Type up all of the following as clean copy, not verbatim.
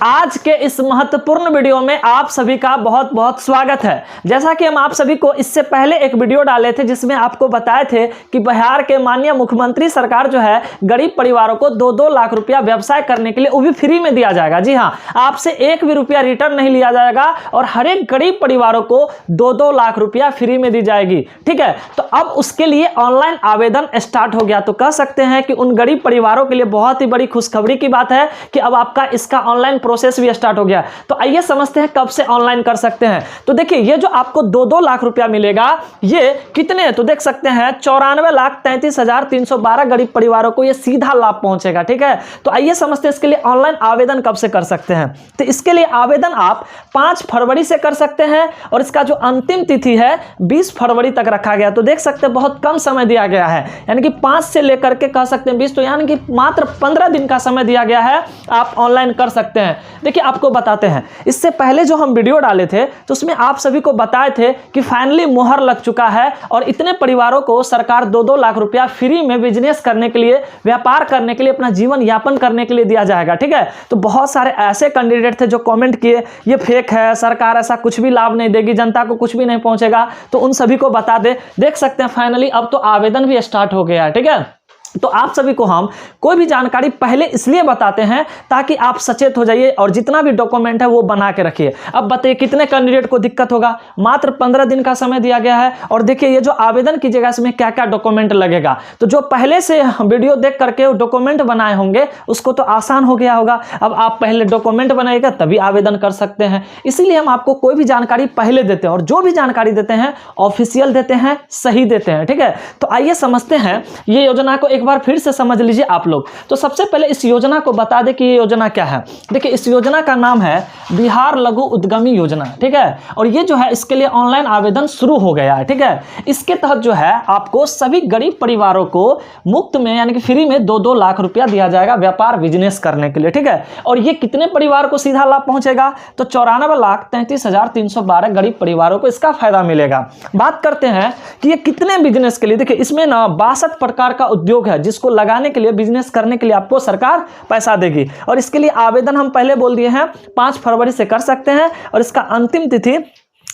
आज के इस महत्वपूर्ण वीडियो में आप सभी का बहुत बहुत स्वागत है। जैसा कि हम आप सभी को इससे पहले एक वीडियो डाले थे जिसमें आपको बताए थे कि बिहार के माननीय मुख्यमंत्री सरकार जो है गरीब परिवारों को 2-2 लाख रुपया व्यवसाय करने के लिए वो भी फ्री में दिया जाएगा। जी हाँ, आपसे एक भी रुपया रिटर्न नहीं लिया जाएगा और हर एक गरीब परिवारों को 2-2 लाख रुपया फ्री में दी जाएगी। ठीक है, तो अब उसके लिए ऑनलाइन आवेदन स्टार्ट हो गया। तो कह सकते हैं कि उन गरीब परिवारों के लिए बहुत ही बड़ी खुशखबरी की बात है कि अब आपका इसका ऑनलाइन प्रोसेस भी स्टार्ट हो गया। तो आइए समझते हैं कब से ऑनलाइन कर सकते हैं। तो देखिए, ये जो आपको 2-2 लाख रुपया मिलेगा, ये कितने तो देख सकते हैं 94,33,312 गरीब परिवारों को ये सीधा लाभ पहुंचेगा। ठीक है, तो आइए समझते हैं इसके लिए ऑनलाइन आवेदन कब से कर सकते हैं। तो इसके लिए आवेदन आप 5 फरवरी से कर सकते हैं और इसका जो अंतिम तिथि है 20 फरवरी तक रखा गया। तो देख सकते हैं बहुत कम समय दिया गया है, यानी कि 5 से लेकर के कह सकते हैं 20, तो यानी कि मात्र 15 दिन का समय दिया गया है। आप ऑनलाइन कर सकते हैं। देखिए, आपको बताते हैं, इससे पहले जो हम वीडियो डाले थे तो उसमें आप सभी को बताए थे कि फाइनली मुहर लग चुका है और इतने परिवारों को सरकार 2-2 लाख रुपया फ्री में बिजनेस करने के लिए, व्यापार करने के लिए, अपना जीवन यापन करने के लिए दिया जाएगा। ठीक है, तो बहुत सारे ऐसे कैंडिडेट थे जो कमेंट किए ये फेक है, सरकार ऐसा कुछ भी लाभ नहीं देगी, जनता को कुछ भी नहीं पहुंचेगा। तो उन सभी को बता दे, देख सकते हैं फाइनली अब तो आवेदन भी स्टार्ट हो गया है। ठीक है, तो आप सभी को हम कोई भी जानकारी पहले इसलिए बताते हैं ताकि आप सचेत हो जाइए और जितना भी डॉक्यूमेंट है वो बना के रखिए। अब बताइए कितने कैंडिडेट को दिक्कत होगा, मात्र 15 दिन का समय दिया गया है। और देखिए, ये जो आवेदन कीजिएगा इसमें क्या क्या डॉक्यूमेंट लगेगा, तो जो पहले से वीडियो देख करके डॉक्यूमेंट बनाए होंगे उसको तो आसान हो गया होगा। अब आप पहले डॉक्यूमेंट बनाइएगा तभी आवेदन कर सकते हैं। इसीलिए हम आपको कोई भी जानकारी पहले देते हैं और जो भी जानकारी देते हैं ऑफिशियल देते हैं, सही देते हैं। ठीक है, तो आइए समझते हैं ये योजना को एक बार फिर से समझ लीजिए आप लोग। तो सबसे पहले इस योजना को बता दें कि ये योजना क्या है। देखिए, इस योजना का नाम है बिहार लघु उद्यमी योजना। ठीक है, और ये जो है इसके लिए ऑनलाइन आवेदन शुरू हो गया है। ठीक है, इसके तहत जो है आपको सभी गरीब परिवारों को मुफ्त में यानी कि फ्री में 2-2 लाख रुपया दिया जाएगा व्यापार बिजनेस करने के लिए। ठीक है, और ये कितने परिवार को सीधा लाभ पहुंचेगा, तो 94,33,312 गरीब परिवारों को इसका फायदा मिलेगा। बात करते हैं कि ये कितने बिजनेस के लिए। देखिए, इसमें ना 62 प्रकार का उद्योग है जिसको लगाने के लिए, बिजनेस करने के लिए आपको सरकार पैसा देगी। और इसके लिए आवेदन हम पहले बोल दिए हैं 5 फरवरी से कर सकते हैं और इसका अंतिम तिथि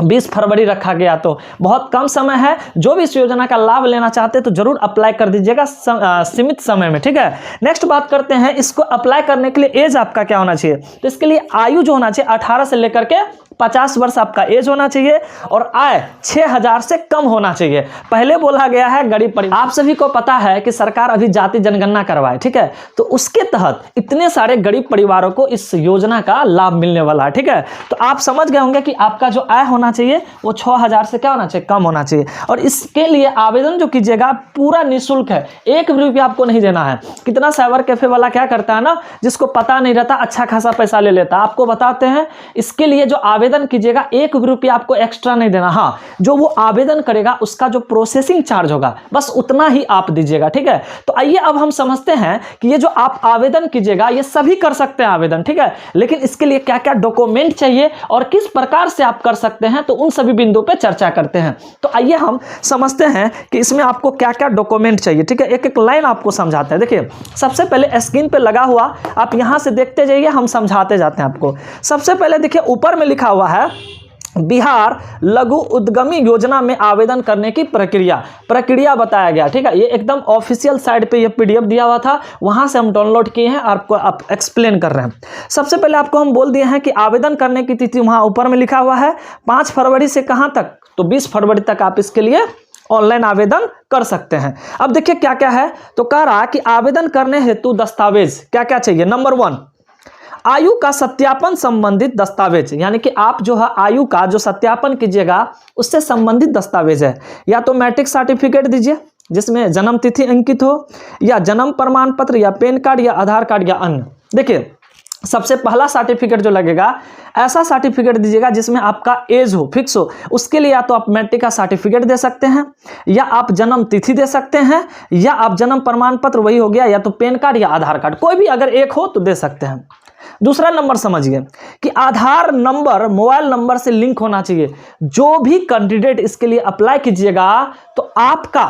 20 फरवरी रखा गया। तो बहुत कम समय है। जो भी इस योजना का लाभ लेना चाहते हैं तो जरूर अप्लाई कर दीजिएगा सीमित समय में। ठीक है, नेक्स्ट बात करते हैं, इसको अप्लाई करने के लिए एज आपका क्या होना चाहिए। तो इसके लिए आयु जो होना चाहिए 18 से लेकर के 50 वर्ष आपका एज होना चाहिए और आय 6,000 से कम होना चाहिए। पहले बोला गया है गरीब परिवार। आप सभी को पता है कि सरकार अभी जाति जनगणना करवाए। ठीक है, तो उसके तहत इतने सारे गरीब परिवारों को इस योजना का लाभ मिलने वाला है। ठीक है, तो आप समझ गए होंगे कि आपका जो आय होना चाहिए वो 6,000 से क्या होना चाहिए, कम होना चाहिए। और इसके लिए आवेदन जो कीजिएगा पूरा निःशुल्क है, 1 भी रुपया आपको नहीं देना है। कितना साइबर कैफे वाला क्या करता है ना, जिसको पता नहीं रहता अच्छा खासा पैसा ले लेता। आपको बताते हैं, इसके लिए जो आवेदन कीजिएगा 1 भी रुपया आपको एक्स्ट्रा नहीं देना। हाँ, जो वो आवेदन करेगा उसका जो प्रोसेसिंग चार्ज होगा बस उतना ही आप दीजिएगा। ठीक है, तो आइए अब हम समझते हैं कि ये जो आप आवेदन कीजिएगा ये सभी कर सकते हैं आवेदन। ठीक है, लेकिन इसके लिए क्या क्या डॉक्यूमेंट चाहिए और किस प्रकार से आप कर सकते हैं, तो उन सभी बिंदुओं पे चर्चा करते हैं। तो आइए हम समझते हैं कि इसमें आपको क्या क्या डॉक्यूमेंट चाहिए। ठीक है, एक एक लाइन आपको समझाते हैं। देखिए, सबसे पहले स्क्रीन पे लगा हुआ आप यहां से देखते जाइए, हम समझाते जाते हैं आपको। सबसे पहले देखिए, ऊपर में लिखा हुआ है बिहार लघु उद्यमी योजना में आवेदन करने की प्रक्रिया बताया गया। ठीक है, ये एकदम ऑफिशियल साइट पे ये पीडीएफ दिया हुआ था, वहां से हम डाउनलोड किए हैं, आपको आप एक्सप्लेन कर रहे हैं। सबसे पहले आपको हम बोल दिए हैं कि आवेदन करने की तिथि वहां ऊपर में लिखा हुआ है 5 फरवरी से कहां तक, तो 20 फरवरी तक आप इसके लिए ऑनलाइन आवेदन कर सकते हैं। अब देखिए क्या क्या है, तो कह रहा कि आवेदन करने हेतु दस्तावेज क्या क्या चाहिए। नंबर 1, आयु का सत्यापन संबंधित दस्तावेज, यानी कि आप जो है आयु का जो सत्यापन कीजिएगा उससे संबंधित दस्तावेज है। या तो मैट्रिक सर्टिफिकेट दीजिए जिसमें जन्म तिथि अंकित हो, या जन्म प्रमाण पत्र, या पैन कार्ड, या आधार कार्ड, या अन्य। देखिए, सबसे पहला सर्टिफिकेट जो लगेगा ऐसा सर्टिफिकेट दीजिएगा जिसमें आपका एज हो, फिक्स हो। उसके लिए या तो आप मैट्रिक का सर्टिफिकेट दे सकते हैं, या आप जन्म तिथि दे सकते हैं, या आप जन्म प्रमाण पत्र, वही हो गया, या तो पैन कार्ड या आधार कार्ड, कोई भी अगर एक हो तो दे सकते हैं। दूसरा नंबर समझिए कि आधार नंबर मोबाइल नंबर से लिंक होना चाहिए। जो भी कैंडिडेट इसके लिए अप्लाई कीजिएगा तो आपका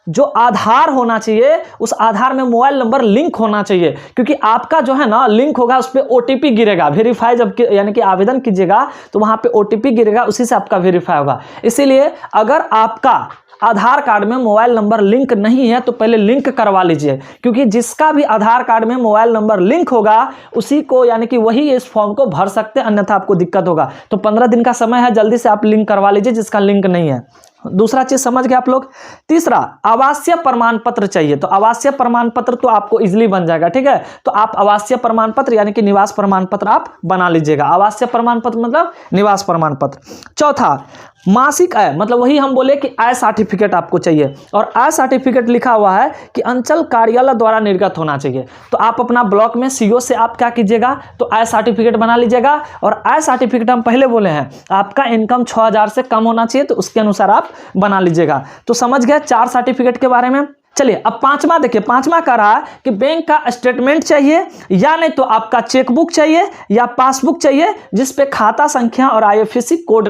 जो आधार होना चाहिए उस आधार में मोबाइल नंबर लिंक होना चाहिए, क्योंकि आपका जो है ना लिंक होगा, उस पर ओटीपी गिरेगा। वेरीफाई जब यानी कि आवेदन कीजिएगा तो वहां पे ओटीपी गिरेगा, उसी से आपका वेरीफाई होगा। इसीलिए अगर आपका आधार कार्ड में मोबाइल नंबर लिंक नहीं है तो पहले लिंक करवा लीजिए, क्योंकि जिसका भी आधार कार्ड में मोबाइल नंबर लिंक होगा उसी को यानी कि वही इस फॉर्म को भर सकते हैं, अन्यथा आपको दिक्कत होगा। तो 15 दिन का समय है, जल्दी से आप लिंक करवा लीजिए जिसका लिंक नहीं है। दूसरा चीज समझ गए आप लोग। तीसरा, आवासीय प्रमाण पत्र चाहिए। तो आवासीय प्रमाण पत्र तो आपको इजीली बन जाएगा, ठीक है। तो आप आवासीय प्रमाण पत्र यानी कि निवास प्रमाण पत्र आप बना लीजिएगा। आवासीय प्रमाण पत्र मतलब निवास प्रमाण पत्र। चौथा, मासिक आय, मतलब वही हम बोले कि आय सर्टिफिकेट आपको चाहिए, और आय सर्टिफिकेट लिखा हुआ है कि अंचल कार्यालय द्वारा निर्गत होना चाहिए। तो आप अपना ब्लॉक में सीओ से आप क्या कीजिएगा, तो आय सर्टिफिकेट बना लीजिएगा। और आय सर्टिफिकेट हम पहले बोले हैं आपका इनकम 6000 से कम होना चाहिए, तो उसके अनुसार आप बना लीजिएगा। तो समझ गए 4 सर्टिफिकेट के बारे में। चलिए अब पांचवा देखिए, पांचवा कह रहा है कि बैंक का स्टेटमेंट चाहिए, या नहीं तो आपका चेकबुक चाहिए या पासबुक चाहिए जिसपे खाता संख्या और आईएफएससी कोड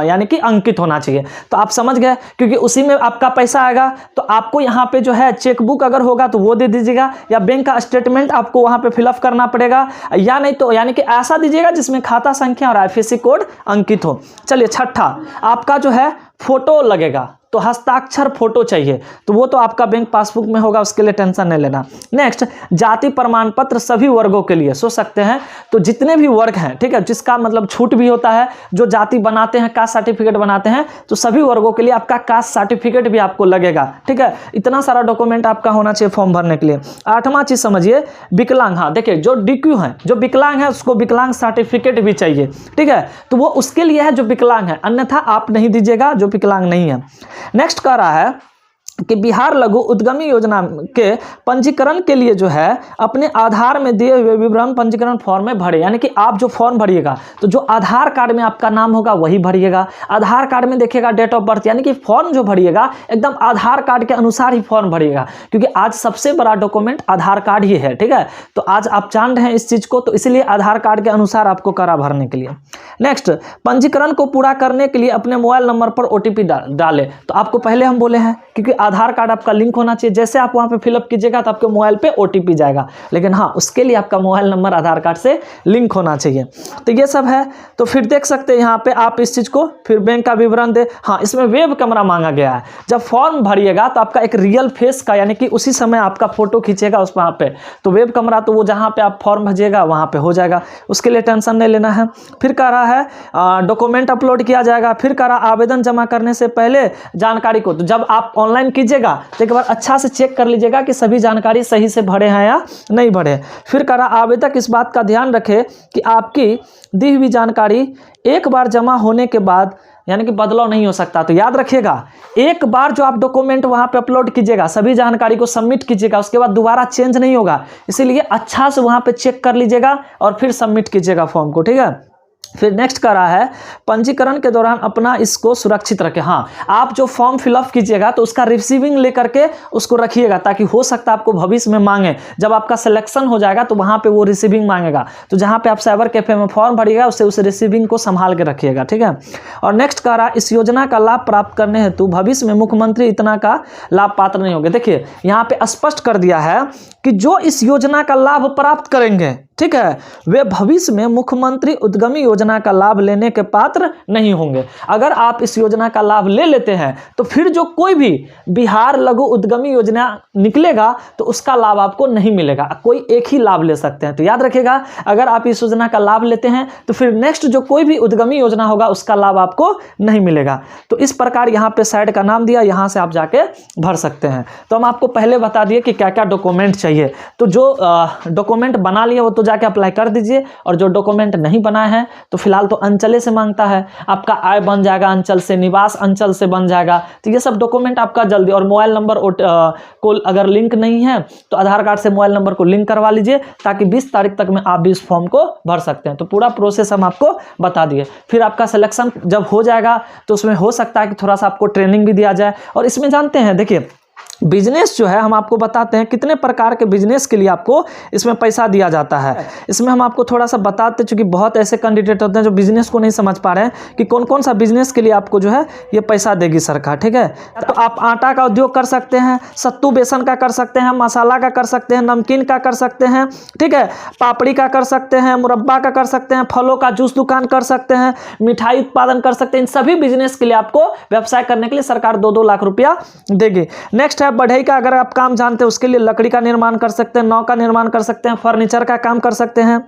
यानी कि अंकित होना चाहिए। तो आप समझ गए, क्योंकि उसी में आपका पैसा आएगा। तो आपको यहाँ पे जो है चेकबुक अगर होगा तो वो दे दीजिएगा, या बैंक का स्टेटमेंट आपको वहाँ पे फिलअप करना पड़ेगा, या नहीं तो यानी कि ऐसा दीजिएगा जिसमें खाता संख्या और आईएफएससी कोड अंकित हो। चलिए छठा, आपका जो है फोटो लगेगा, तो हस्ताक्षर फोटो चाहिए, तो वो तो आपका बैंक पासबुक में होगा, उसके लिए टेंशन नहीं लेना। नेक्स्ट, जाति प्रमाण पत्र सभी वर्गों के लिए। सोच सकते हैं तो जितने भी वर्ग हैं, ठीक है, जिसका मतलब छूट भी होता है, जो जाति बनाते हैं, कास्ट सर्टिफिकेट बनाते हैं, तो सभी वर्गों के लिए आपका कास्ट सर्टिफिकेट भी आपको लगेगा, ठीक है। इतना सारा डॉक्यूमेंट आपका होना चाहिए फॉर्म भरने के लिए। आठवां चीज समझिए, विकलांग। हाँ देखिए, जो डीक्यू है, जो विकलांग है, उसको विकलांग सर्टिफिकेट भी चाहिए, ठीक है। तो वो उसके लिए है जो विकलांग है, अन्यथा आप नहीं दीजिएगा जो विकलांग नहीं है। नेक्स्ट कह रहा है कि बिहार लघु उद्यमी योजना के पंजीकरण के लिए जो है अपने आधार में दिए हुए विवरण पंजीकरण फॉर्म में भरे, यानी कि आप जो फॉर्म भरिएगा तो जो आधार कार्ड में आपका नाम होगा वही भरिएगा। आधार कार्ड में देखिएगा डेट ऑफ बर्थ, यानी कि फॉर्म जो भरिएगा एकदम आधार कार्ड के अनुसार ही फॉर्म भरिएगा, क्योंकि आज सबसे बड़ा डॉक्यूमेंट आधार कार्ड ही है, ठीक है। तो आज आप जान रहे हैं इस चीज को, तो इसलिए आधार कार्ड के अनुसार आपको करा भरने के लिए। नेक्स्ट, पंजीकरण को पूरा करने के लिए अपने मोबाइल नंबर पर ओटीपी डाले। तो आपको पहले हम बोले हैं क्योंकि आधार कार्ड आपका लिंक होना चाहिए, जैसे आप वहां पे फिलअप कीजिएगा तो आपके मोबाइल पे ओटीपी जाएगा, लेकिन हाँ उसके लिए आपका मोबाइल नंबर आधार कार्ड से लिंक होना चाहिए। तो ये सब है। तो फिर देख सकते हैं यहाँ पे आप इस चीज को, फिर बैंक का विवरण दे। हाँ, इसमें वेब कैमरा मांगा गया है। जब फॉर्म भरिएगा तो आपका एक रियल फेस का, यानी कि उसी समय आपका फोटो खींचेगा उस वहाँ पे, तो वेब कैमरा तो वो जहाँ पे आप फॉर्म भरिएगा वहाँ पे हो जाएगा, उसके लिए टेंशन नहीं लेना है। फिर कह रहा है डॉक्यूमेंट अपलोड किया जाएगा। फिर कह रहा आवेदन जमा करने से पहले जानकारी को, तो जब आप ऑनलाइन कीजिएगा तो एक बार अच्छा से चेक कर लीजिएगा कि सभी जानकारी सही से भरे हैं या नहीं भरे। फिर कह रहा आवेदक इस बात का ध्यान रखे कि आपकी दी हुई जानकारी एक बार जमा होने के बाद यानी कि बदलाव नहीं हो सकता। तो याद रखिएगा, एक बार जो आप डॉक्यूमेंट वहां पे अपलोड कीजिएगा, सभी जानकारी को सबमिट कीजिएगा, उसके बाद दोबारा चेंज नहीं होगा, इसीलिए अच्छा से वहां पे चेक कर लीजिएगा और फिर सबमिट कीजिएगा फॉर्म को, ठीक है। फिर नेक्स्ट कर रहा है पंजीकरण के दौरान अपना इसको सुरक्षित रखें। हाँ, आप जो फॉर्म फिलअप कीजिएगा तो उसका रिसीविंग लेकर के उसको रखिएगा, ताकि हो सकता है आपको भविष्य में मांगे। जब आपका सिलेक्शन हो जाएगा तो वहां पे वो रिसीविंग मांगेगा, तो जहां पे आप साइबर कैफे में फॉर्म भरिएगा उससे उस रिसीविंग को संभाल के रखिएगा, ठीक है। और नेक्स्ट कह रहा इस योजना का लाभ प्राप्त करने हेतु भविष्य में मुख्यमंत्री इतना का लाभ पात्र नहीं होंगे। देखिए यहाँ पे स्पष्ट कर दिया है कि जो इस योजना का लाभ प्राप्त करेंगे, ठीक है, वे भविष्य में मुख्यमंत्री उद्यमी योजना का लाभ लेने के पात्र नहीं होंगे। अगर आप इस योजना का लाभ ले लेते हैं तो फिर जो कोई भी बिहार लघु उद्यमी योजना निकलेगा तो उसका लाभ आपको नहीं मिलेगा, कोई एक ही लाभ ले सकते हैं। तो याद रखिएगा, अगर आप इस योजना का लाभ लेते हैं तो फिर नेक्स्ट जो कोई भी उद्यमी योजना होगा उसका लाभ आपको नहीं मिलेगा। तो इस प्रकार यहाँ पे साइट का नाम दिया, यहाँ से आप जाके भर सकते हैं। तो हम आपको पहले बता दिए कि क्या क्या डॉक्यूमेंट चाहिए। तो जो डॉक्यूमेंट बना लिया वो तो जाके अप्लाई कर दीजिए, और जो डॉक्यूमेंट नहीं बनाए हैं तो फिलहाल तो अंचले से मांगता है, आपका आय बन जाएगा अंचल से, निवास अंचल से बन जाएगा। तो ये सब डॉक्यूमेंट आपका जल्दी, और मोबाइल नंबर को अगर लिंक नहीं है तो आधार कार्ड से मोबाइल नंबर को लिंक करवा लीजिए, ताकि 20 तारीख तक में आप भी इस फॉर्म को भर सकते हैं। तो पूरा प्रोसेस हम आपको बता दिए। फिर आपका सिलेक्शन जब हो जाएगा तो उसमें हो सकता है कि थोड़ा सा आपको ट्रेनिंग भी दिया जाए। और इसमें जानते हैं, देखिए बिजनेस जो है हम आपको बताते हैं कितने प्रकार के बिजनेस के लिए आपको इसमें पैसा दिया जाता है। इसमें हम आपको थोड़ा सा बताते, चूंकि बहुत ऐसे कैंडिडेट होते हैं जो बिजनेस को नहीं समझ पा रहे हैं कि कौन कौन सा बिजनेस के लिए आपको जो है ये पैसा देगी सरकार, ठीक है। तो आप आटा का उद्योग कर सकते हैं, सत्तू बेसन का कर सकते हैं, मसाला का कर सकते हैं, नमकीन का कर सकते हैं, ठीक है, पापड़ी का कर सकते हैं, मुरब्बा का कर सकते हैं, फलों का जूस दुकान कर सकते हैं, मिठाई उत्पादन कर सकते हैं। इन सभी बिजनेस के लिए आपको व्यवसाय करने के लिए सरकार 2-2 लाख रुपया देगी। नेक्स्ट है बढ़ई का, अगर आप काम जानते हैं उसके लिए लकड़ी का निर्माण कर सकते हैं, नाव का निर्माण कर सकते हैं, फर्नीचर का काम कर सकते हैं।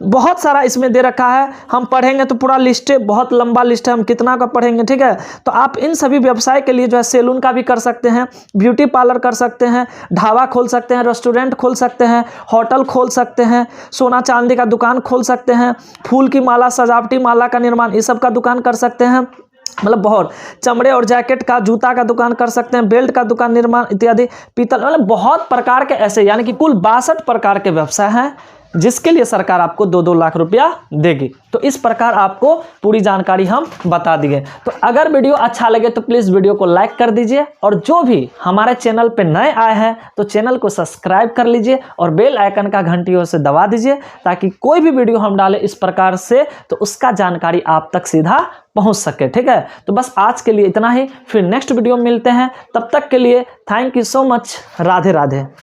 बहुत सारा इसमें दे रखा है, हम पढ़ेंगे तो पूरा लिस्ट है, बहुत लंबा लिस्ट है, हम कितना का पढ़ेंगे, ठीक है। तो आप इन सभी व्यवसाय के लिए जो है सैलून का भी कर सकते हैं, ब्यूटी पार्लर कर सकते हैं, ढाबा खोल सकते हैं, रेस्टोरेंट खोल सकते हैं, होटल खोल सकते हैं, सोना चांदी का दुकान खोल सकते हैं, फूल की माला, सजावटी माला का निर्माण, ये सब का दुकान कर सकते हैं। मतलब बहुत, चमड़े और जैकेट का, जूता का दुकान कर सकते हैं, बेल्ट का दुकान निर्माण इत्यादि, पीतल, मतलब बहुत प्रकार के ऐसे, यानी कि कुल 62 प्रकार के व्यवसाय हैं जिसके लिए सरकार आपको 2-2 लाख रुपया देगी। तो इस प्रकार आपको पूरी जानकारी हम बता दिए। तो अगर वीडियो अच्छा लगे तो प्लीज़ वीडियो को लाइक कर दीजिए, और जो भी हमारे चैनल पे नए आए हैं तो चैनल को सब्सक्राइब कर लीजिए और बेल आइकन का घंटियों से दबा दीजिए, ताकि कोई भी वीडियो हम डालें इस प्रकार से तो उसका जानकारी आप तक सीधा पहुंच सके, ठीक है। तो बस आज के लिए इतना ही, फिर नेक्स्ट वीडियो में मिलते हैं, तब तक के लिए thank you so much. Radhe Radhe.